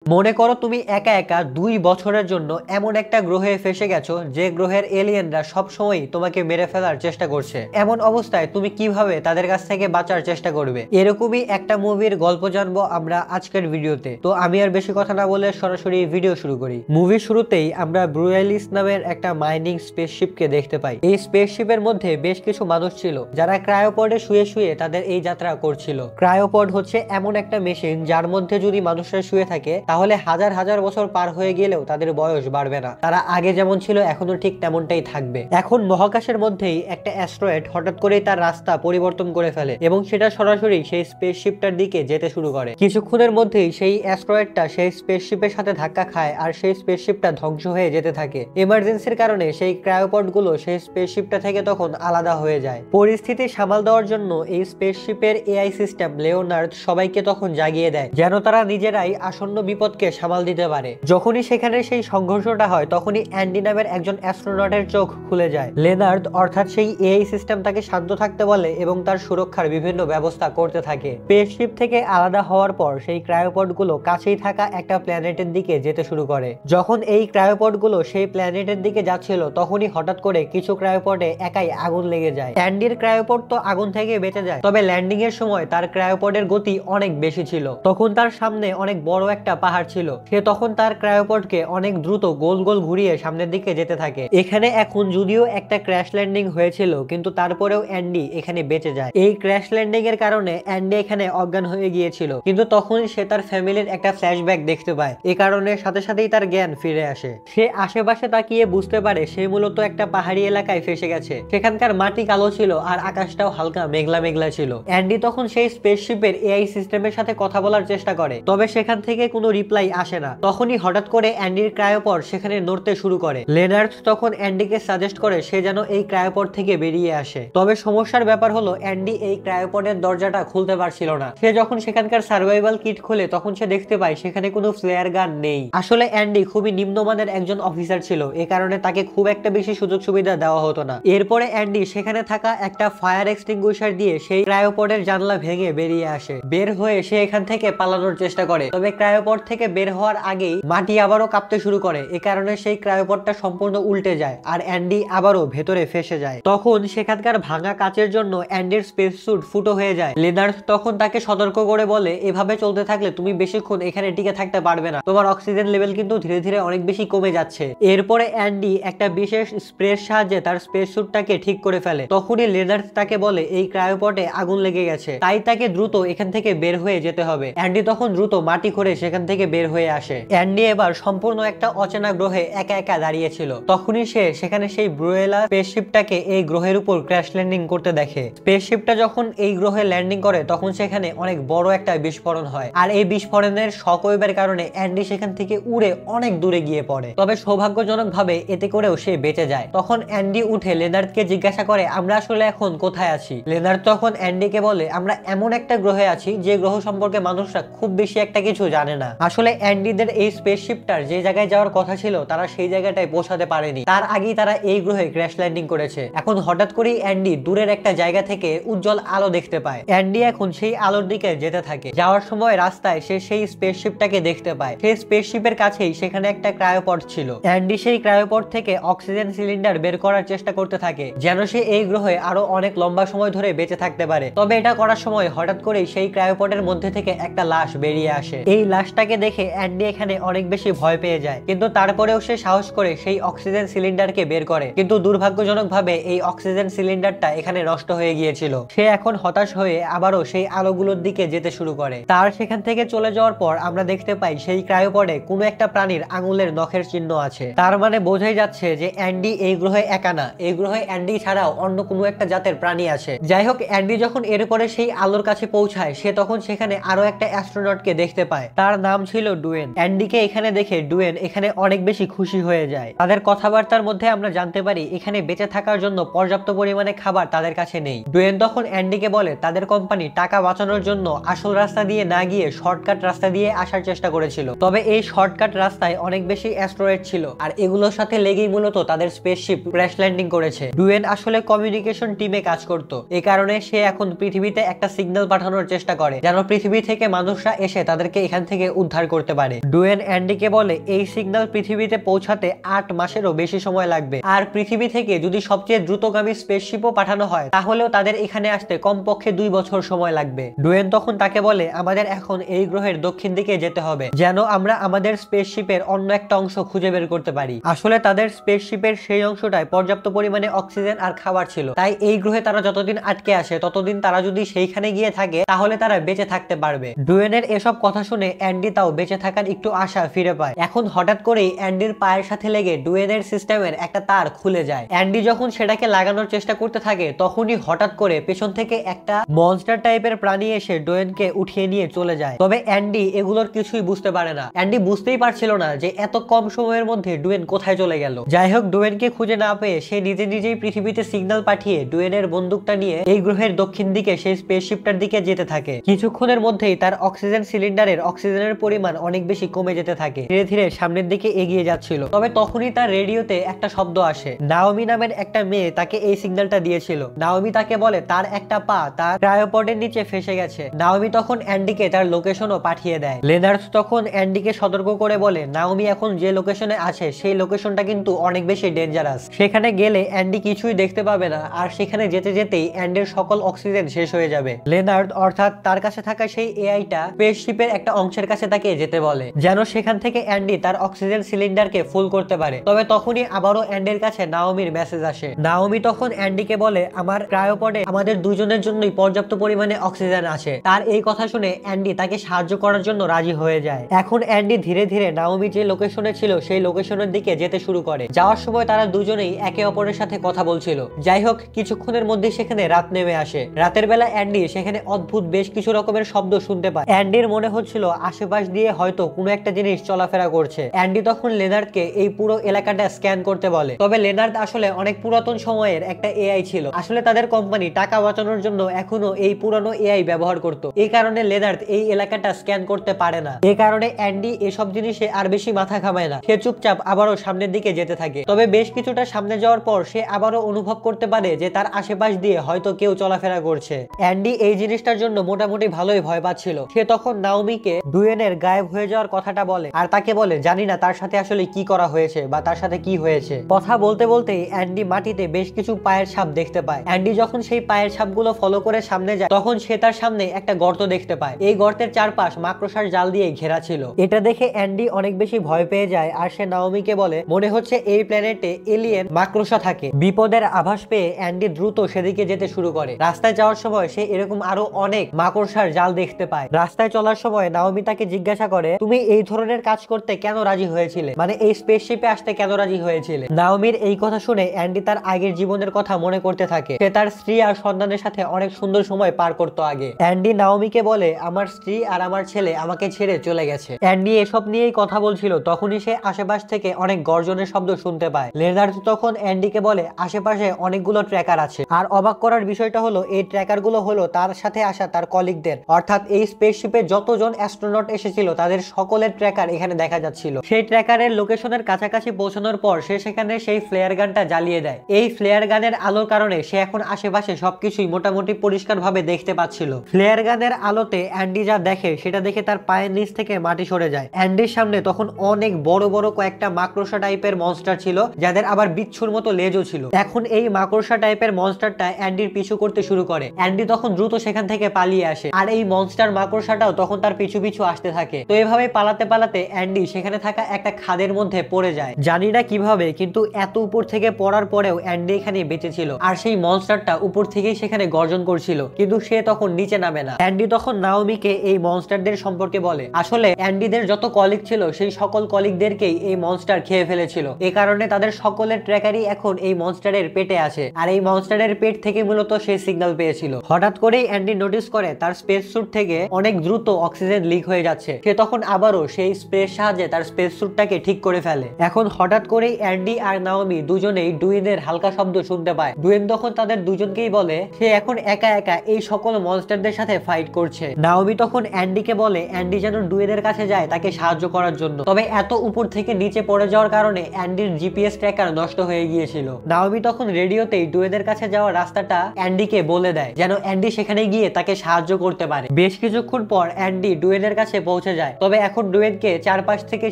মনে করো তুমি একা একা 2 বছরের জন্য এমন একটা গ্রহে ফেসে গেছো যে গ্রহের এলিয়েনরা সবসময় তোমাকে মেরে ফেলার চেষ্টা করছে। এমন অবস্থায় তুমি কিভাবে তাদের কাছ থেকে বাঁচার চেষ্টা করবে? এরকমই একটা মুভির গল্প জানবো আমরা আজকের ভিডিওতে। তো আমি আর বেশি কথা না বলে সরাসরি ভিডিও শুরু করি। মুভির শুরুতেই আমরা ব্রুয়েলিস নামের একটা মাইনিং স্পেসশিপকে দেখতে পাই। এই স্পেসশিপের মধ্যে বেশ কিছু মানুষ ছিল যারা ক্রায়োপডে শুয়ে শুয়ে তাদের এই যাত্রা করছিল। ক্রায়োপড হচ্ছে এমন একটা মেশিন যার মধ্যে যদি মানুষরা শুয়ে থাকে তাহলে হাজার হাজার বছর পার হয়ে গেলেও তাদের বয়স বাড়বে না, তারা আগে যেমন ছিল এখনো ঠিক তেমনটাই থাকবে। এখন মহাকাশের মধ্যেই একটা অ্যাস্ট্রয়েড হঠাৎ করেই তার রাস্তা পরিবর্তন করে ফেলে এবং সেটা সরাসরি সেই স্পেসশিপটার দিকে যেতে শুরু করে। কিছুক্ষণের মধ্যেই সেই অ্যাস্ট্রয়েডটা সেই স্পেসশিপের সাথে ধাক্কা খায় আর সেই স্পেসশিপটা ধ্বংস হয়ে যেতে থাকে। এমার্জেন্সির কারণে সেই ক্রায়োপড গুলো সেই স্পেসশিপটা থেকে তখন আলাদা হয়ে যায়। পরিস্থিতি সামাল দেওয়ার জন্য এই স্পেসশিপের এআই সিস্টেম লিওনার্দ সবাইকে তখন জাগিয়ে দেয় যেন তারা নিজেরাই আসন্ন বিপদকে সামাল দিতে পারে। যখনই সেখানে সেই সংঘর্ষটা হয় তখনই অ্যান্ডি নামের একজন অ্যাস্ট্রোনটের চোখ খুলে যায়। লেনার্ড অর্থাৎ সেই এআই সিস্টেম তাকে শান্ত থাকতে বলে এবং তার সুরক্ষার বিভিন্ন ব্যবস্থা করতে থাকে। স্পেসশিপ থেকে আলাদা হওয়ার পর সেই ক্রায়োপড গুলো কাছেই থাকা একটা প্ল্যানেটের দিকে যেতে শুরু করে। যখন এই ক্রায়োপড গুলো সেই প্ল্যানেটের দিকে যাচ্ছিল তখনই হঠাৎ করে কিছু ক্রায়োপডে একাই আগুন লেগে যায়। অ্যান্ডির ক্রায়োপড তো আগুন থেকে বেঁচে যায়, তবে ল্যান্ডিং এর সময় তার ক্রায়োপডের গতি অনেক বেশি ছিল। তখন তার সামনে অনেক বড় একটা পাহাড় ছিল। সে তখন তার ক্রায়োপডকে অনেক দ্রুত গোল গোল ঘুরিয়ে সামনের দিকে যেতে থাকে। এখানে এখন যদিও একটা ক্র্যাশ ল্যান্ডিং হয়েছিল কিন্তু তারপরেও অ্যান্ডি এখানে বেঁচে যায়। এই ক্র্যাশ ল্যান্ডিং এর কারণে অ্যান্ডি এখানে অজ্ঞান হয়ে গিয়েছিল, কিন্তু তখন সে তার ফ্যামিলির একটা ফ্ল্যাশব্যাক দেখতে পায়। এ কারণে সাথে সাথেই তার জ্ঞান ফিরে আসে। সে আশেপাশে তাকিয়ে বুঝতে পারে সে মূলত একটা পাহাড়ি এলাকায় ফেসে গেছে। সেখানকার মাটি কালো ছিল আর আকাশটাও হালকা মেঘলা মেঘলা ছিল। অ্যান্ডি তখন সেই স্পেসশিপের এআই সিস্টেমের সাথে কথা বলার চেষ্টা করে, তবে সেখান থেকে কোনো রিপ্লাই আসে না। তখনই হঠাৎ করে অ্যান্ডির ক্রায়োপড সেখানে নড়তে শুরু করে। লেনার্ড তখন অ্যান্ডিকে সাজেস্ট করে সে যেন এই ক্রায়োপড থেকে বেরিয়ে আসে। তবে সমস্যার ব্যাপার হলো অ্যান্ডি এই ক্রায়োপডের দরজাটা খুলতে পারছিল না। সে যখন সেখানকার সার্ভাইভাল কিট খোলে তখন সে দেখতে পায় সেখানে কোনো ফ্লেয়ার গান নেই। আসলে অ্যান্ডি খুবই নিম্নমানের একজন অফিসার ছিল, এ কারণে তাকে খুব একটা বেশি সুযোগ সুবিধা দেওয়া হতো না। এরপরে অ্যান্ডি সেখানে থাকা একটা ফায়ার এক্সটিংগুইশার দিয়ে সেই ক্রায়োপডের জানলা ভেঙে বেরিয়ে আসে। বের হয়ে সে এখান থেকে পালানোর চেষ্টা করে, তবে ক্রায়োপড থেকে বের হওয়ার আগেই মাটি আবারও কাঁপতে শুরু করে। এ কারণে সেই ক্রায়োপডটা সম্পূর্ণ উল্টে যায় আর অ্যান্ডি আবারও ভেতরে ফেসে যায়। তখন সেখানকার ভাঙা কাচের জন্য অ্যান্ডির স্পেস স্যুট ফুটো হয়ে যায়। লেনার্ড তখন তাকে সতর্ক করে বলে এভাবে চলতে থাকলে তুমি বেশিক্ষণ এখানে টিকে থাকতে পারবে না, তোমার অক্সিজেন লেভেল কিন্তু ধীরে ধীরে অনেক বেশি কমে যাচ্ছে। এরপরে অ্যান্ডি একটা বিশেষ স্প্রের সাহায্যে তার স্পেস স্যুটটাকে ঠিক করে ফেলে। তখনই লেনার্ড তাকে বলে এই ক্রায়োপডে আগুন লেগে গেছে, তাই তাকে দ্রুত এখান থেকে বের হয়ে যেতে হবে। অ্যান্ডি তখন দ্রুত মাটি খুঁড়ে সেখান থেকে বের হয়ে আসে। অ্যান্ডি এবার সম্পূর্ণ একটা অচেনা গ্রহে একা একা দাঁড়িয়েছিল। তখনই সে সেখানে সেই ব্রুয়েলা স্পেসশিপটাকে এই গ্রহের উপর ক্র্যাশ ল্যান্ডিং করতে দেখে। স্পেসশিপটা যখন এই গ্রহে ল্যান্ডিং করে তখন সেখানে অনেক বড় একটা বিস্ফোরণ হয় আর এই বিস্ফোরণের শকওয়েভের কারণে অ্যান্ডি সেখান থেকে উড়ে অনেক দূরে গিয়ে পড়ে। তবে সৌভাগ্যজনকভাবে এতে করেও সে বেঁচে যায়। তখন অ্যান্ডি উঠে লেনার্ডকে জিজ্ঞাসা করে আমরা আসলে এখন কোথায় আছি। লেনার্ড তখন অ্যান্ডিকে বলে আমরা এমন একটা গ্রহে আছি যে গ্রহ সম্পর্কে মানুষরা খুব বেশি একটা কিছু জানে না। আসলে অ্যান্ডিদের এই স্পেসশিপটার যে জায়গায় যাওয়ার কথা ছিল তারা সেই জায়গাটায় পৌঁছাতে পারেনি, তার আগেই তারা এই গ্রহে ক্র্যাশ ল্যান্ডিং করেছে। এখন হঠাৎ করেই অ্যান্ডি দূরের একটা জায়গা থেকে উজ্জ্বল আলো দেখতে পায়। অ্যান্ডি এখন সেই আলোর দিকে যেতে থাকে। যাওয়ার সময় রাস্তায় সে সেই স্পেসশিপটাকে দেখতে পায়। সেই স্পেসশিপের কাছেই সেখানে একটা ক্রায়োপড ছিল। অ্যান্ডি সেই ক্রায়োপড থেকে অক্সিজেন সিলিন্ডার বের করার চেষ্টা করতে থাকে যেন সে এই গ্রহে আরো অনেক লম্বা সময় ধরে বেঁচে থাকতে পারে। তবে এটা করার সময় হঠাৎ করেই সেই ক্রায়োপডের মধ্যে থেকে একটা লাশ বেরিয়ে আসে। এই লাশটাকে দেখে অ্যান্ডি এখানে অনেক বেশি ভয় পেয়ে যায়, কিন্তু তারপরেও সে সাহস করে সেই অক্সিজেন সিলিন্ডারকে বের করে। কিন্তু দুর্ভাগ্যজনকভাবে এই অক্সিজেন সিলিন্ডারটা এখানে নষ্ট হয়ে গিয়েছিল। সে এখন হতাশ হয়ে আবারও সেই আলোগুলোর দিকে যেতে শুরু করে। তার সেখান থেকে চলে যাওয়ার পর আমরা দেখতে পাই সেই ক্রায়োপডে কোনো একটা প্রাণীর আঙুলের নখের চিহ্ন আছে। তার মানে বোঝাই যাচ্ছে যে অ্যান্ডি এই গ্রহে একা না, এই গ্রহে অ্যান্ডি ছাড়াও অন্য কোনো একটা জাতের প্রাণী আছে। যাই হোক, অ্যান্ডি যখন এরপরে সেই আলোর কাছে পৌঁছায় সে তখন সেখানে আরো একটা অ্যাস্ট্রোনটকে দেখতে পায়। তার নাম ছিল ডুয়েন। অ্যান্ডিকে এখানে দেখে ডুয়েন এখানে অনেক বেশি খুশি হয়ে যায়। তাদের কথাবার্তার মধ্যে আমরা জানতে পারি এখানে বেঁচে থাকার জন্য পর্যাপ্ত পরিমাণে খাবার তাদের কাছে নেই। ডুয়েন তখন অ্যান্ডিকে বলে তাদের কোম্পানি টাকা বাঁচানোর জন্য আসল রাস্তা দিয়ে না গিয়ে শর্টকাট রাস্তা দিয়ে আসার চেষ্টা করেছিল, তবে এই শর্টকাট রাস্তায় অনেক বেশি অ্যাস্ট্রয়েড ছিল আর এগুলোর সাথে লেগেই মূলত তাদের স্পেসশিপ ক্র্যাশ ল্যান্ডিং করেছে। ডুয়েন আসলে কমিউনিকেশন টিমে কাজ করত, এই কারণে সে এখন পৃথিবীতে একটা সিগন্যাল পাঠানোর চেষ্টা করে যেন পৃথিবী থেকে মানুষরা এসে তাদেরকে এখান থেকে উদ্ধার করতে পারে। ডুয়েন অ্যান্ডিকে বলে এই সিগন্যাল পৃথিবীতে পৌঁছাতে 8 মাসেরও বেশি সময় লাগবে, আর পৃথিবী থেকে যদি সবচেয়ে দ্রুতগামী স্পেসশিপও পাঠানো হয় তাহলেও তাদের এখানে আসতে কমপক্ষে 2 বছর সময় লাগবে। ডুয়েন তখন তাকে বলে আমাদের এখন এই গ্রহের দক্ষিণ দিকে যেতে হবে যেন আমরা আমাদের স্পেসশিপের অন্য একটা অংশ খুঁজে বের করতে পারি। আসলে তাদের স্পেসশিপের সেই অংশটায় পর্যাপ্ত পরিমাণে অক্সিজেন আর খাবার ছিল, তাই এই গ্রহে তারা যতদিন আটকে আসে ততদিন তারা যদি সেইখানে গিয়ে থাকে তাহলে তারা বেঁচে থাকতে পারবে। ডুয়েনের এসব কথা শুনে অ্যান্ডি তাও বেঁচে থাকার একটু আশা ফিরে পায়। এখন হঠাৎ করেই অ্যান্ডির পায়ের সাথে লেগে ডুয়েনের সিস্টেমের একটা তার খুলে যায়। অ্যান্ডি যখন সেটাকে লাগানোর চেষ্টা করতে থাকে তখনই হঠাৎ করে পেছন থেকে একটা মনস্টার টাইপের প্রাণী এসে ডুয়েনকে উঠিয়ে নিয়ে চলে যায়। তবে অ্যান্ডি এগুলোর কিছুই বুঝতে পারে না। অ্যান্ডি বুঝতেই পারছিল না যে এত কম সময়ের মধ্যে ডুয়েন কোথায় চলে গেল। যাই হোক, ডুয়েনকে খুঁজে না পেয়ে সে নিজে নিজেই পৃথিবীতে সিগন্যাল পাঠিয়ে ডুয়েনের বন্দুকটা নিয়ে এই গ্রহের দক্ষিণ দিকে সেই স্পেসশিপটার দিকে যেতে থাকে। কিছুক্ষণের মধ্যেই তার অক্সিজেন সিলিন্ডারের অক্সিজেনের পরিমাণ অনেক বেশি কমে যেতে থাকে, ধীরে ধীরে সামনের দিকে এগিয়ে যাচ্ছিল। তবে তখনই তার রেডিওতে একটা শব্দ আসে। নাওমি নামের একটা মেয়ে তাকে এই সিগন্যালটা দিয়েছিল। নাওমি তাকে বলে তার একটা পা তার ক্রায়োপডের নিচে ফেসে গেছে। নাওমি তখন অ্যান্ডিকে তার লোকেশনও পাঠিয়ে দেয়। লেনার্ড তখন অ্যান্ডিকে সতর্ক করে বলে নাওমি এখন যে লোকেশনে আছে সেই লোকেশনটা কিন্তু অনেক বেশি ডেঞ্জারাস, সেখানে গেলে অ্যান্ডি কিছুই দেখতে পাবে না, আর সেখানে যেতে যেতেই অ্যান্ডির সকল অক্সিজেন শেষ হয়ে যাবে। লেনার্ড অর্থাৎ তার কাছে থাকা সেই এআইটা স্পেসশিপের একটা অংশের কাছে তাকে যেতে বলে যেন সেখান থেকে অ্যান্ডি তার অক্সিজেন সিলিন্ডারকে ফুল করতে পারে। তবে তখনই আবারও অ্যান্ডির কাছে নাওমির মেসেজ আসে। নাওমি তখন অ্যান্ডিকে বলে আমার ক্রায়োপডে আমাদের দুজনের জন্যই পর্যাপ্ত পরিমাণে অক্সিজেন আছে। তার এই কথা শুনে অ্যান্ডি তাকে সাহায্য করার জন্য রাজি হয়ে যায়। এখন অ্যান্ডি ধীরে ধীরে নাওমি যে লোকেশনে ছিল সেই লোকেশনের দিকে যেতে শুরু করে। যাওয়ার সময় তারা দুজনেই একে অপরের সাথে কথা বলছিল। যাই হোক, কিছুক্ষণের মধ্যে সেখানে রাত নেমে আসে। রাতের বেলা অ্যান্ডি সেখানে অদ্ভুত বেশ কিছু রকমের শব্দ শুনতে পায়। অ্যান্ডির মনে হচ্ছিল আশেপাশ দিয়ে হয়তো কোনো একটা জিনিস চলাফেরা করছে। অ্যান্ডি তখন লেনার্ডকে এই পুরো এলাকাটা স্ক্যান করতে বলে। তবে লেনার্ড আসলে অনেক পুরাতন সময়ের একটা এআই ছিল। আসলে তাদের কোম্পানি টাকা বাঁচানোর জন্য এখনো এই পুরানো এআই ব্যবহার করত। এই কারণে লেনার্ড এই এলাকাটা স্ক্যান করতে পারে না। এই কারণে অ্যান্ডি এসব জিনিসে আর বেশি মাথা ঘামায় না। সে চুপচাপ আবারও সামনের দিকে যেতে থাকে। তবে বেশ কিছুটা সামনে যাওয়ার পর সে আবারও অনুভব করতে পারে যে তার আশেপাশ দিয়ে হয়তো কেউ চলাফেরা করছে। অ্যান্ডি এই জিনিসটার জন্য মোটামুটি ভালোই ভয় পাচ্ছিল। সে তখন নাওমিকে ডুয়েনের গায়েব হয়ে যাওয়ার কথাটা বলে, আর তাকে বলে জানি না তার সাথে আসলে কি করা হয়েছে বা তার সাথে কি হয়েছে। কথা বলতে বলতেই অ্যান্ডি মাটিতে বেশ কিছু পায়ের ছাপ দেখতে পায়। অ্যান্ডি যখন সেই পায়ের ছাপগুলো ফলো করে সামনে যায় তখন সে তার সামনে একটা গর্ত দেখতে পায়। এই গর্তের চারপাশ মাকড়সার জাল দিয়ে ঘেরা ছিল। এটা দেখে অ্যান্ডি অনেক বেশি ভয় পেয়ে যায়, আর সে নাওমিকে বলে মনে হচ্ছে এই প্ল্যানেটে এলিয়েন মাকড়সা থাকে। বিপদের আভাস পেয়ে অ্যান্ডি দ্রুত সেদিকে যেতে শুরু করে। রাস্তায় যাওয়ার সময় সে এরকম আরো অনেক মাকড়সার জাল দেখতে পায়। রাস্তায় চলার সময় নাওমি তাকে জিজ্ঞাসা করে তুমি এই ধরনের কাজ করতে কেন রাজি হয়েছিলে, মানে এই স্পেসশিপে আসতে কেন রাজি হয়েছিলে। নাওমির এই কথা শুনে অ্যান্ডি তার আগের জীবনের কথা মনে করতে থাকে। সে তার স্ত্রী আর সন্তানের সাথে অনেক সুন্দর সময় পার করতো আগে। অ্যান্ডি নাওমিকে বলে আমার স্ত্রী আর আমার ছেলে আমাকে ছেড়ে চলে গেছে। অ্যান্ডি এসব নিয়েই কথা বলছিল তখনই সে আশেপাশ থেকে অনেক গর্জনের শব্দ শুনতে পায়। লেনার্ড তখন অ্যান্ডিকে বলে আশেপাশে অনেকগুলো ট্র্যাকার আছে, আর অবাক করার বিষয়টা হলো এই ট্র্যাকার গুলো হলো তার সাথে আসা তার কলিগদের, অর্থাৎ এই স্পেসশিপে যতজন অ্যাস্ট্রোনট এসেছিল তাদের সকলের ট্র্যাকার এখানে দেখা যাচ্ছিল। সেই ট্র্যাকারের লোকেশনের কাছাকাছি পৌঁছানোর পর সে সেখানে সেই ফ্লেয়ার গানটা জ্বালিয়ে দেয়। এই ফ্লেয়ার গানের আলোর কারণে সে এখন আশেপাশে সবকিছুই মোটামুটি পরিষ্কার ভাবে দেখতে পাচ্ছিল। ফ্লেয়ার গানের আলোতে অ্যান্ডি যা দেখে সেটা দেখে তার পায়ের নিচ থেকে মাটি সরে যায়। অ্যান্ডির সামনে তখন অনেক বড় বড় কয়েকটা মাকড়সা টাইপের মনস্টার ছিল, যাদের আবার বিচ্ছুর মতো লেজও ছিল। এখন এই মাকড়সা টাইপের মনস্টারটা অ্যান্ডির পিছু করতে শুরু করে। অ্যান্ডি তখন দ্রুত সেখান থেকে পালিয়ে আসে, আর এই মনস্টার মাকড়সাটাও তখন তার পিছু পিছু আসতে থাকে। তো এভাবে পালাতে পালাতে অ্যান্ডি সেখানে থাকা একটা খাদের মধ্যে পড়ে যায়। জানি না কিভাবে, কিন্তু এত উপর থেকে পড়ার পরেও অ্যান্ডি এখানে বেঁচে ছিল, আর সেই মনস্টারটা উপর থেকেই সেখানে গর্জন করছিল, কিন্তু সে তখন নিচে নামে না। অ্যান্ডি তখন নাওমিকে এই মনস্টারদের সম্পর্কে বলে আসলে অ্যান্ডিদের যত কলিগ ছিল সেই সকল কলিগদেরকেই এই মনস্টার খেয়ে ফেলেছিল। এই কারণে তাদের সকলের ট্র্যাকারই এখন এই মনস্টারের পেটে আছে, আর এই মনস্টারের পেট থেকে মূলত সে সিগন্যাল পেয়েছিল। হঠাৎ করেই অ্যান্ডি নোটিস করে তার স্পেস স্যুট থেকে অনেক দ্রুত অক্সিজেন লিক হয়ে যাচ্ছে। সে তখন আবারও সেই স্প্রের সাহায্যে তার স্পেস স্যুটটাকে ঠিক করে ফেলে। এখন হঠাৎ করেই অ্যান্ডি আর নাওমি দুজনেই ডুয়েনের হালকা শব্দ শুনতে পায়। ডুয়েন তখন তাদের দুজনকেই বলে সে এখন একা একা এই সকল মনস্টারদের সাথে ফাইট করছে। নাওমি তখন অ্যান্ডিকে বলে অ্যান্ডি যেন ডুয়েনের কাছে যায় তাকে সাহায্য করার জন্য। তবে এত উপর থেকে নিচে পড়ে যাওয়ার কারণে অ্যান্ডির জিপিএস ট্র্যাকার নষ্ট হয়ে গিয়েছিল। নাওমি তখন রেডিওতেই ডুয়েনের কাছে যাওয়ার রাস্তাটা অ্যান্ডিকে বলে দেয় যেন অ্যান্ডি সেখানে গিয়ে তাকে সাহায্য করতে পারে। বেশ কিছুক্ষণ পর অ্যান্ডি ডুয়েনের কাছে পৌঁছে পৌঁছে যায়। তবে এখন ডুয়েনকে চারপাশ থেকে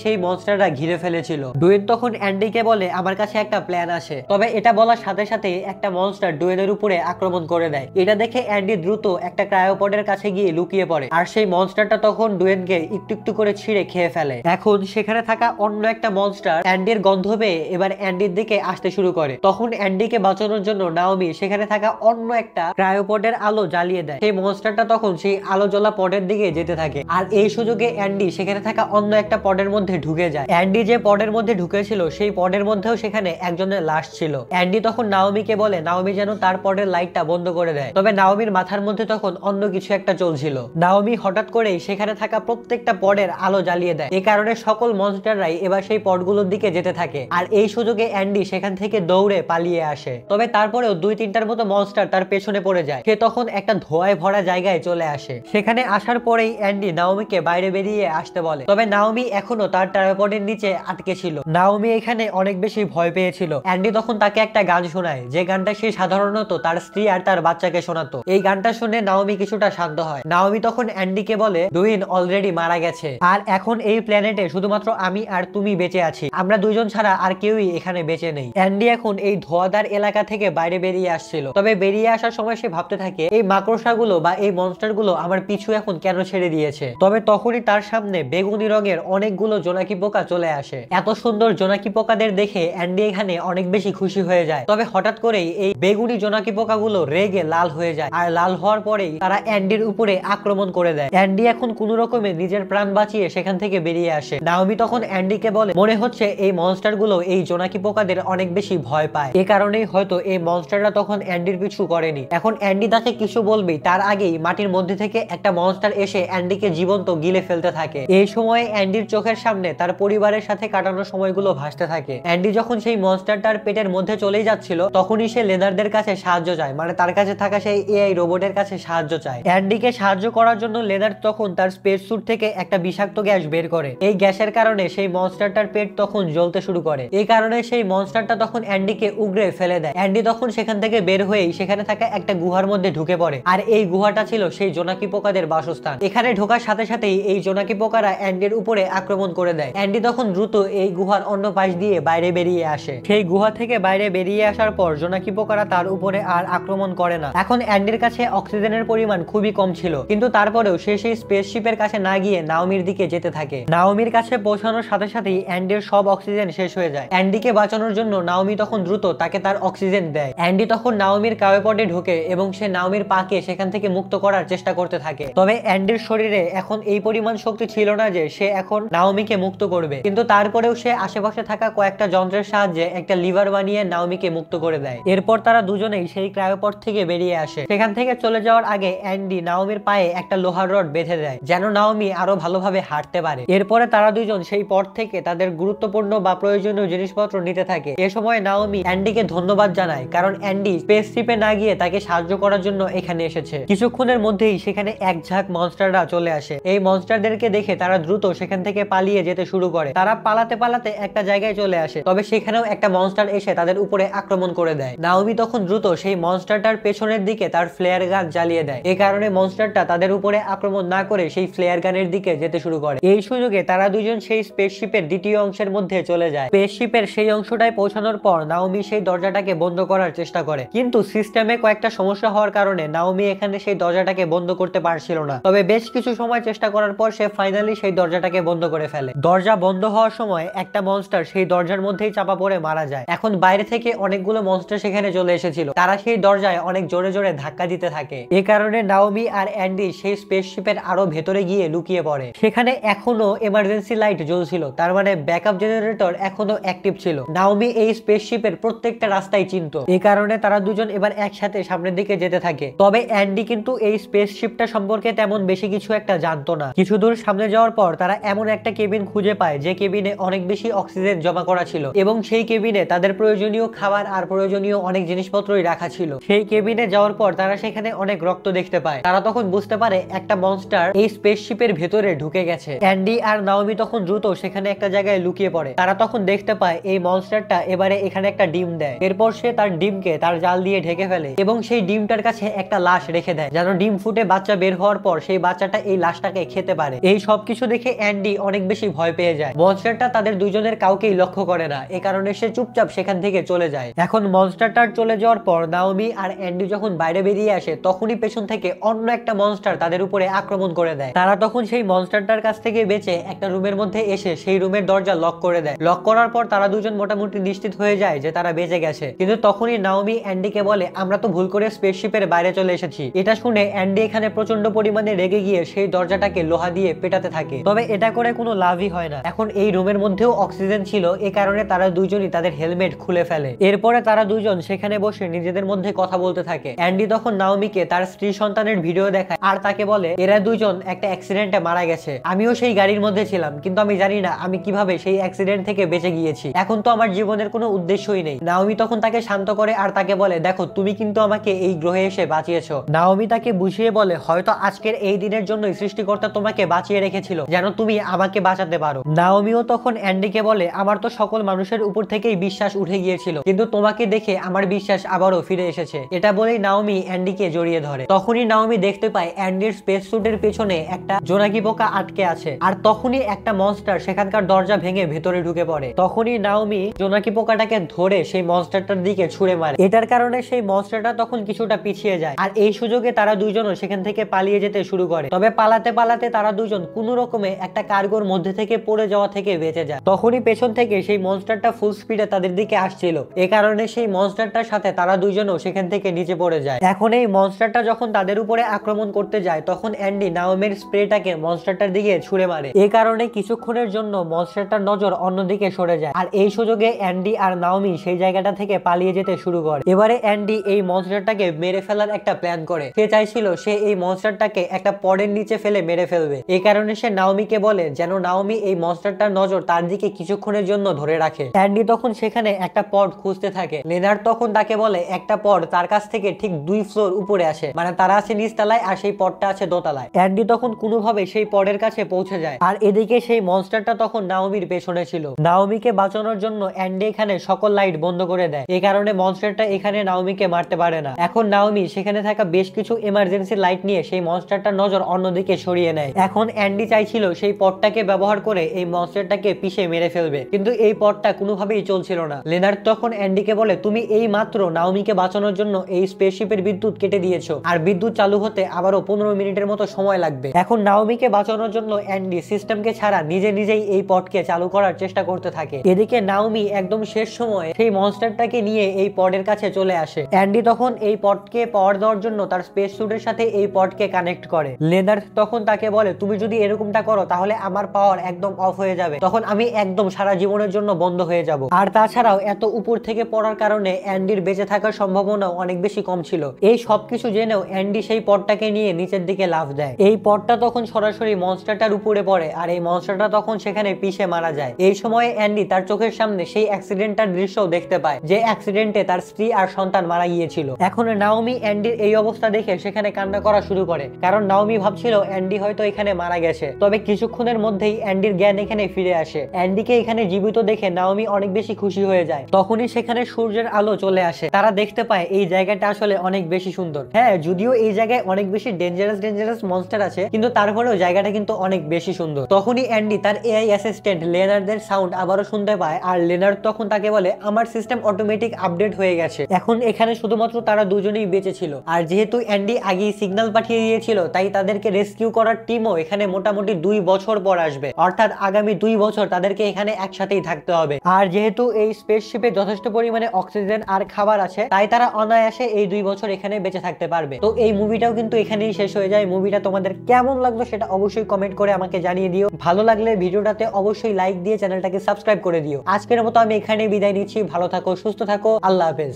সেই মনস্টাররা ঘিরে ফেলেছিল। ডুয়েন তখন অ্যান্ডিকে বলে আমার কাছে একটা প্ল্যান আছে। তবে এটা বলার সাথে সাথে একটা মনস্টার ডুয়েনের উপরে আক্রমণ করে দেয়। এটা দেখে অ্যান্ডি দ্রুত একটা ক্রায়োপডের কাছে গিয়ে লুকিয়ে পড়ে, আর সেই মনস্টারটা তখন ডুয়েনকে একটু একটু করে ছিঁড়ে খেয়ে ফেলে। এখন সেখানে থাকা অন্য একটা মনস্টার অ্যান্ডির গন্ধ পেয়ে এবার অ্যান্ডির দিকে আসতে শুরু করে। তখন অ্যান্ডিকে বাঁচানোর জন্য নাওমি সেখানে থাকা অন্য একটা ক্রায়োপডের আলো জ্বালিয়ে দেয়। সেই মনস্টারটা তখন সেই আলো জ্বলা পডের দিকে যেতে থাকে, আর এই সুযোগে অ্যান্ডি সেখানে থাকা অন্য একটা পডের মধ্যে ঢুকে যায়। অ্যান্ডি যে পডের মধ্যে ঢুকেছিল সেই পডের মধ্যেও সেখানে একজনের লাশ ছিল। অ্যান্ডি তখন নাওমিকে বলে নাওমি যেন তার পডের লাইটটা বন্ধ করে দেয়। তবে নাওমির মাথার মধ্যে তখন অন্য কিছু একটা চলছিল। নাওমি হঠাৎ করেই সেখানে থাকা প্রত্যেকটা পডের আলো জ্বালিয়ে দেয়। এই কারণে সকল মনস্টাররাই এবার সেই পডগুলোর দিকে যেতে থাকে, আর এই সুযোগে অ্যান্ডি সেখান থেকে দৌড়ে পালিয়ে আসে। তবে তারপরেও 2-3টার মতো মনস্টার তার পেছনে পড়ে যায়। সে তখন একটা ধোঁয়ায় ভরা জায়গায় চলে আসে। সেখানে আসার পরেই অ্যান্ডি নাওমিকে বাইরে বেরিয়ে আসতে বলে। তবে নাওমি এখনো তার ট্রাইপডের নিচে আটকে ছিল। নাওমি এখানে অনেক বেশি ভয় পেয়েছিল। অ্যান্ডি তখন তাকে একটা গান শোনায়, যে গানটা সে সাধারণত তার স্ত্রী আর তার বাচ্চাকে শোনাতো। এই গানটা শুনে নাওমি কিছুটা শান্ত হয়। নাওমি তখন অ্যান্ডিকে বলে ডুইন অলরেডি মারা গেছে, আর এখন এই প্ল্যানেটে শুধুমাত্র আমি আর তুমি বেঁচে আছি। আমরা দুইজন ছাড়া আর কেউই এখানে বেঁচে নেই। অ্যান্ডি এখন এই ধোঁয়াদার এলাকা থেকে বাইরে বেরিয়ে আসছিল। তবে বেরিয়ে আসার সময় সে ভাবতে থাকে এই মাকড়সাগুলো বা এই মনস্টারগুলো আমার পিছু এখন কেন ছেড়ে দিয়েছে। তবে তখনই তার সামনে বেগুনি রঙের অনেকগুলো জোনাকি পোকা চলে আসে। এত সুন্দর জোনাকি পোকাদের দেখে অ্যান্ডি এখানে অনেক বেশি খুশি হয়ে যায়। তবে হঠাৎ করেই এই বেগুনি জোনাকি পোকাগুলো রেগে লাল হয়ে যায়, আর লাল হওয়ার পরেই তারা অ্যান্ডির উপরে আক্রমণ করে দেয়। অ্যান্ডি এখন কোন রকমে নিজের প্রাণ বাঁচিয়ে সেখান থেকে বেরিয়ে আসে। নাওমি তখন অ্যান্ডিকে বলে মনে হচ্ছে এই মনস্টারগুলো এই জোনাকি পোকাদের অনেক বেশি ভয় পায়, এ কারণেই হয়তো এই মনস্টাররা তখন অ্যান্ডির পিছু করেনি। এখন অ্যান্ডি তাকে কিছু বলবেই তার আগেই মাটির মধ্যে থেকে একটা মনস্টার এসে অ্যান্ডিকে জীবন্ত গিলে ফেলতে থাকে। এই সময়ে অ্যান্ডির চোখের সামনে তার পরিবারের সাথে কাটানো সময়গুলো ভাসতে থাকে। অ্যান্ডি যখন সেই মনস্টারটার পেটের মধ্যে চলেই যাচ্ছিল তখনই সে লেনারদের কাছে সাহায্য চায়, মানে তার কাছে থাকা সেই এআই রোবটের কাছে সাহায্য চায়। অ্যান্ডিকে সাহায্য করার জন্য লেনার তখন তার স্পেস স্যুট থেকে একটা বিষাক্ত গ্যাস বের করে। এই গ্যাসের কারণে সেই মনস্টারটার পেট তখন জ্বলতে শুরু করে। এই কারণে সেই মনস্টারটা তখন অ্যান্ডিকে উগরে ফেলে দেয়। অ্যান্ডি তখন সেখান থেকে বের হয়েই সেখানে থাকা একটা গুহার মধ্যে ঢুকে পড়ে, আর এই গুহাটা ছিল সেই জোনাকি পোকাদের বাসস্থান। এখানে ঢোকার সাথে সাথেই এই জোনাকি পোকারা অ্যান্ডির উপরে আক্রমণ করে দেয়। অ্যান্ডি তখন দ্রুত এই গুহার অন্য পাশ দিয়ে বাইরে বেরিয়ে আসে। সেই গুহা থেকে বাইরে বেরিয়ে আসার পর জোনাকি পোকারা তার উপরে আর আক্রমণ করে না। এখন অ্যান্ডির কাছে অক্সিজেনের পরিমাণ খুবই কম ছিল, কিন্তু তারপরেও সে সেই স্পেসশিপের কাছে না গিয়ে নাওমির দিকে যেতে থাকে। নাওমির কাছে পৌঁছানোর সাথে সাথেই অ্যান্ডির সব অক্সিজেন শেষ হয়ে যায়। অ্যান্ডিকে বাঁচানোর জন্য নাওমি তখন দ্রুত তাকে তার অক্সিজেন দেয়। অ্যান্ডি তখন নাওমির ক্রায়োপডে ঢোকে এবং সে নাওমির পাকে সেখান থেকে মুক্ত করার চেষ্টা করতে থাকে। তবে অ্যান্ডির শরীরে এখন এই পরিমাণ শক্তি ছিল না যে সে এখন নাওমিকে মুক্ত করবে, কিন্তু তারপরেও সে আশেপাশে থাকা কয়েকটা যন্ত্রের সাহায্যে একটা লিভার বানিয়ে নাওমিকে মুক্ত করে দেয়। এরপর তারা দুজনেই সেই ক্রায়োপড থেকে বেরিয়ে আসে। সেখান থেকে চলে যাওয়ার আগে অ্যান্ডি নাওমির পায়ে একটা লোহার রড বেঁধে দেয় যেন নাওমি আরো ভালোভাবে হাঁটতে পারে। এরপরে তারা দুজন সেই পথ থেকে তাদের গুরুত্বপূর্ণ বা প্রয়োজনীয় জিনিসপত্র নিতে থাকে। এ সময় নাওমি অ্যান্ডিকে ধন্যবাদ জানায়, কারণ অ্যান্ডি স্পেসশিপে না গিয়ে তাকে সাহায্য করার জন্য এখানে এসেছে। কিছুক্ষণের মধ্যেই সেখানে এক ঝাঁক মনস্টাররা চলে আসে। এই মনস্টারদেরকে দেখে তারা দ্রুত সেখান থেকে পালিয়ে যেতে শুরু করে। তারা পালাতে পালাতে একটা জায়গায় চলে আসে, তবে সেখানেও একটা মনস্টার এসে তাদের উপরে আক্রমণ করে দেয়। নাওমি তখন দ্রুত সেই মনস্টারটার পেছনের দিকে তার ফ্লেয়ার গান জ্বালিয়ে দেয়। এই কারণে মনস্টারটা তাদের উপরে আক্রমণ না করে সেই ফ্লেয়ার গানের দিকে যেতে শুরু করে। এই সুযোগে তারা দুজন সেই স্পেসশিপের দ্বিতীয় অংশের মধ্যে চলে যায়। স্পেসশিপের সেই অংশটায় পৌঁছানোর পর নাওমি সেই দরজাটাকে বন্ধ করার চেষ্টা করে, কিন্তু সিস্টেমে কয়েকটা সমস্যা হওয়ার কারণে নাওমি এখানে সেই দরজাটাকে বন্ধ করতে পারছিল না। তবে বেশ কিছু সময় চেষ্টা করার পর সে ফাইনালি সেই দরজাটাকে বন্ধ করে ফেলে। দরজা বন্ধ হওয়ার সময় একটা মনস্টার সেই দরজার মধ্যেই চাপা পড়ে মারা যায়। এখন বাইরে থেকে অনেকগুলো মনস্টার সেখানে চলে এসেছিল, তারা সেই দরজায় অনেক জোরে জোরে ধাক্কা দিতে থাকে। এ কারণে নাওমি আর অ্যান্ডি সেই স্পেসশিপের আরো ভেতরে গিয়ে লুকিয়ে পড়ে। সেখানে এখনো এমার্জেন্সি লাইট জ্বলছিল, তার মানে ব্যাকআপ জেনারেটর এখনো অ্যাক্টিভ ছিল। নাওমি এই স্পেসশিপের প্রত্যেকটা রাস্তায় চিনতো, এই কারণে তারা দুজন এবার একসাথে সামনের দিকে যেতে থাকে। তবে অ্যান্ডি কিন্তু এই স্পেসশিপটা সম্পর্কে তেমন বেশি কিছু একটা জানতো না। কিছু দূর সামনে যাওয়ার পর তারা এমন একটা কেবিন খুঁজে পায় যে কেবিনে অনেক বেশি অক্সিজেন জমা করা ছিল, এবং সেই কেবিনে তাদের প্রয়োজনীয় খাবার আর প্রয়োজনীয় অনেক জিনিসপত্রই রাখা ছিল। সেই কেবিনে যাওয়ার পর তারা সেখানে অনেক রক্ত দেখতে পায়। তারা তখন বুঝতে পারে একটা মনস্টার এই স্পেসশিপের ভেতরে ঢুকে গেছে। অ্যান্ডি আর নাওমি তখন দ্রুত সেখানে একটা জায়গায় লুকিয়ে পড়ে। তারা তখন দেখতে পায় এই মনস্টারটা এবারে এখানে একটা ডিম দেয়। এরপর সে তার ডিমকে তার জাল দিয়ে ঢেকে ফেলে এবং সেই ডিমটার কাছে একটা লাশ রেখে দেয়, যেন ডিম ফুটে বাচ্চা বের হওয়ার পর সেই বাচ্চাটা এই লাশটাকে খেতে পারে। এই সবকিছু দেখে অ্যান্ডি অনেক বেশি ভয় পেয়ে যায়। মনস্টারটা তাদের দুজনের কাউকেই লক্ষ্য করে না, এ কারণে সে চুপচাপ সেখান থেকে চলে যায়। এখন মনস্টারটার চলে যাওয়ার পর নাওমি আর অ্যান্ডি যখন বাইরে বেরিয়ে আসে তখনই পেছন থেকে অন্য একটা মনস্টার তাদের উপরে আক্রমণ করে দেয়। তারা তখন সেই মনস্টারটার কাছ থেকে বেঁচে একটা রুমের মধ্যে এসে সেই রুমের দরজা লক করে দেয়। লক করার পর তারা দুজন মোটামুটি নিশ্চিত হয়ে যায় যে তারা বেঁচে গেছে। কিন্তু তখনই নাওমি অ্যান্ডিকে বলে, আমরা তো ভুল করে স্পেসশিপের বাইরে চলে এসেছি। এটা শুনে অ্যান্ডি এখানে প্রচন্ড পরিমাণে রেগে গিয়ে সেই দরজাটাকে লোহা দিয়ে পেটাতে থাকে। তবে এটা করে কোনো লাভই হয় না। এখন এই রুমের মধ্যেও অক্সিজেন ছিল, এ কারণে তারা দুইজনই তাদের হেলমেট খুলে ফেলে। এরপরে তারা দুজন সেখানে বসে নিজেদের মধ্যে কথা বলতে থাকে। অ্যান্ডি তখন নাওমিকে তার স্ত্রী সন্তানের ভিডিও দেখায় আর তাকে বলে, এরা দুইজন একটা অ্যাক্সিডেন্টে মারা গেছে। আমিও সেই গাড়ির মধ্যে ছিলাম, কিন্তু আমি জানি না আমি কিভাবে সেই অ্যাক্সিডেন্ট থেকে বেঁচে গিয়েছি। এখন তো আমার জীবনের কোনো উদ্দেশ্যই নেই। নাওমি তখন তাকে শান্ত করে আর তাকে বলে, দেখো তুমি কিন্তু আমাকে এই গ্রহে এসে বাঁচিয়েছো। নাওমি তাকে বুঝিয়ে বলে, হয়তো আজকের এই দিনের জন্যই সৃষ্টিকর্তা তোমাকে বাঁচিয়ে রেখেছিল, যেন তুমি আমাকে বাঁচাতে পারো। নাওমিও তখন অ্যান্ডিকে বলে, আমার তো সকল মানুষের উপর থেকেই বিশ্বাস উঠে গিয়েছিল, কিন্তু তোমাকে দেখে আমার বিশ্বাস আবারও ফিরে এসেছে। এটা বলেই নাওমি অ্যান্ডিকে জড়িয়ে ধরে। তখনই নাওমি দেখতে পায় অ্যান্ডির স্পেস স্যুটের পেছনে একটা জোনাকি পোকা আটকে আছে, আর তখনই একটা মনস্টার সেখানকার দরজা ভেঙে ভেতরে ঢুকে পড়ে। তখনই নাওমি জোনাকি পোকাটাকে ধরে সেই মনস্টারটার দিকে ছুঁড়ে মারে। এটার কারণে সেই মনস্টারটা তখন কিছুটা পিছিয়ে যায়, আর এই সুযোগে তারা দুইজনও সেখান থেকে পালিয়ে যেতে শুরু করে। তবে পালাতে পালাতে তারা দুজন কোনো রকমে একটা কার্গোর মধ্যে থেকে পড়ে যাওয়া থেকে বেঁচে যায়। তখনই পেছন থেকে সেই মনস্টারটা ফুল স্পিডে তাদের দিকে আসছিল, এ কারণে সেই মনস্টারটার সাথে তারা দুইজনও সেখান থেকে নিচে পড়ে যায়। এখন এই মনস্টারটা যখন তাদের উপরে আক্রমণ করতে যায় তখন অ্যান্ডি নাওমির স্প্রেটাকে মনস্টারটার দিকে ছুঁড়ে মারে। এই কারণে কিছুক্ষণের জন্য মনস্টারটার নজর অন্যদিকে সরে যায়, আর এই সুযোগে অ্যান্ডি আর নাওমি সেই জায়গাটা থেকে পালিয়ে যেতে শুরু করে। এবারে অ্যান্ডি এই মনস্টারটাকে মেরে ফেলার একটা প্ল্যান করে। সে চাইছিল সে এই মনস্টারটাকে একটা পডের নিচে ফেলে মেরে ফেলবে। এই কারণে সে নাওমিকে বলে যেন নাওমি এই মনস্টারটার নজর তার দিকে কিছুক্ষণের জন্য ধরে রাখে। অ্যান্ডি তখন সেখানে একটা পড খুঁজতে থাকে। লেনার্ড তখন তাকে বলে একটা পড তার কাছ থেকে ঠিক 2 ফ্লোর উপরে আসে, মানে তারা আছে নিচতলায় আর সেই পডটা আছে দোতলায়। অ্যান্ডি তখন কোনোভাবে সেই পডের কাছে পৌঁছে যায়, আর এদিকে সেই মনস্টারটা তখন নাওমির পেছনে ছিল। নাওমিকে বাঁচানোর জন্য অ্যান্ডি এখানে সকল লাইট বন্ধ করে দেয়। এই কারণে মনস্টারটা এখানে নাওমিকে মারতে পারে না। এখন নাওমি সেখানে থাকা বেশ কিছু এমার্জেন্সি লাইট নিয়ে সেই মনস্টারটার নজর অন্যদিকে সরিয়ে নেয়। এখন অ্যান্ডি চাইছিল সেই পডটাকে ব্যবহার করে এই মনস্টারটাকে পিষে মেরে ফেলবে, কিন্তু এই পডটা কোনোভাবেই চলছিল না। লেনার্ড তখন অ্যান্ডিকে বলে, তুমি এই মাত্র নাওমিকে বাঁচানোর জন্য এই স্পেসশিপের বিদ্যুৎ কেটে দিয়েছো, আর বিদ্যুৎ চালু হতে আবারও 15 মিনিটের মতো সময় লাগবে। এখন নাওমিকে বাঁচানোর জন্য অ্যান্ডি সিস্টেমকে ছাড়া নিজেই এই পডকে চালু করার চেষ্টা করতে থাকে। এদিকে নাওমি একদম শেষ সময়ে সেই মনস্টারটাকে নিয়ে এই পডের কাছে চলে আসে। অ্যান্ডি তখন এই পডকে পাওয়ার দেওয়ার জন্য তার স্পেস স্যুটের সাথে এই পডকে কানেক্ট করে। লেনার্ড তখন তাকে বলে, তুমি যদি এরকমটা করো তাহলে আমার পাওয়ার একদম অফ হয়ে যাবে, তখন আমি একদম সারা জীবনের জন্য বন্ধ হয়ে যাব। আর তাছাড়াও এত উপর থেকে পড়ার কারণে অ্যান্ডির বেঁচে থাকার সম্ভাবনা অনেক বেশি কম ছিল। এই সবকিছু জেনেও অ্যান্ডি সেই পডটাকে নিয়ে নিচের দিকে লাফ দেয়। এই পডটা তখন সরাসরি মনস্টারটার উপরে পড়ে, আর এই মনস্টারটা তখন সেখানে পিষে মারা যায়। এই সময়ে অ্যান্ডি তার চোখের সামনে সেই অ্যাক্সিডেন্টটার দৃশ্যও দেখতে পায়, যে অ্যাক্সিডেন্টে তার স্ত্রী আর সন্তান মারা গিয়েছিল। এখন নাওমি অ্যান্ডির এই অবস্থা দেখে সেখানে কান্না করা শুরু করে, কারণ নাওমি ভাবছিল অ্যান্ডি হয়তো এখানে মারা গেছে। তবে কিছুক্ষণের মধ্যেই অ্যান্ডির জ্ঞান এখানে ফিরে আসে। অ্যান্ডিকে এখানে জীবিত দেখে নাওমি অনেক বেশি খুশি হয়ে যায়। তখনই সেখানে সূর্যের আলো চলে আসে। তারা দেখতে পায় এই জায়গাটা আসলে অনেক বেশি সুন্দর। হ্যাঁ, যদিও এই জায়গায় অনেক বেশি ডেঞ্জারাস মনস্টার আছে, কিন্তু তারপরেও জায়গাটা কিন্তু অনেক বেশি সুন্দর। তখনই অ্যান্ডি তার এআই অ্যাসিস্ট্যান্ট লেনার্ডের সাউন্ড আবারও শুনতে পায়, আর লেনার্ড তখন তাকে বলে, আমার সিস্টেম অটোমেটিক আপডেট হয়ে গেছে, এখন এখানে শুধুমাত্র তারা দুজনেই বেঁচে ছিল। আর যেহেতু অ্যান্ডি আগেই সিগন্যাল পাঠিয়ে দিয়েছিল, তাই তাদেরকে রেস্কিউ করার টিমও এখানে মোটামুটি 2 বছর পর আসবে, অর্থাৎ আগামী 2 বছর তাদেরকে এখানে একসাথেই থাকতে হবে। আর যেহেতু এই স্পেসশিপে যথেষ্ট পরিমাণে অক্সিজেন আর খাবার আছে, তাই তারা অনায়াসে এই 2 বছর এখানে বেঁচে থাকতে পারবে। তো এই মুভিটাও কিন্তু এখানেই শেষ হয়ে যায়। মুভিটা তোমাদের কেমন লাগলো সেটা অবশ্যই কমেন্ট করে আমাকে জানিয়ে দিও। ভালো লাগলে ভিডিওটাতে অবশ্যই লাইক দিয়ে চ্যানেলটাকে সাবস্ক্রাইব করে দিও। আজকের মতো আমি এখানে বিদায় নিচ্ছি। ভালো থাকো, সুস্থ থাকো, আল্লাহ হাফেজ।